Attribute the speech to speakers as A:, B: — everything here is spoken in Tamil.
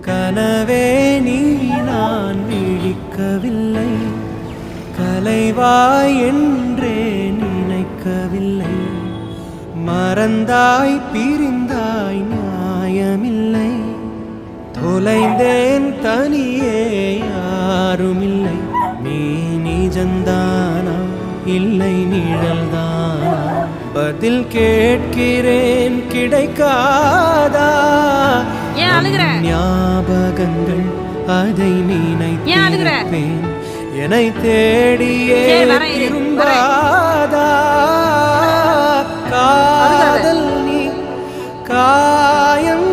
A: கனவே நீ நான் விழிக்கவில்லை, கலைவாய் என்றே நினைக்கவில்லை. மறந்தாய் பிரிந்தாய் நியாயமில்லை, தொலைந்தேன் தனியே யாருமில்லை. நீ நிஜந்தானா இல்லை நிழல்தானா, பதில் கேட்கிறேன் கிடைக்காதா. ஞாபகங்கள் அதை நினைத்திருப்பேன், என்னை தேடியே திரும்பாதா. காதல் நீ காயம்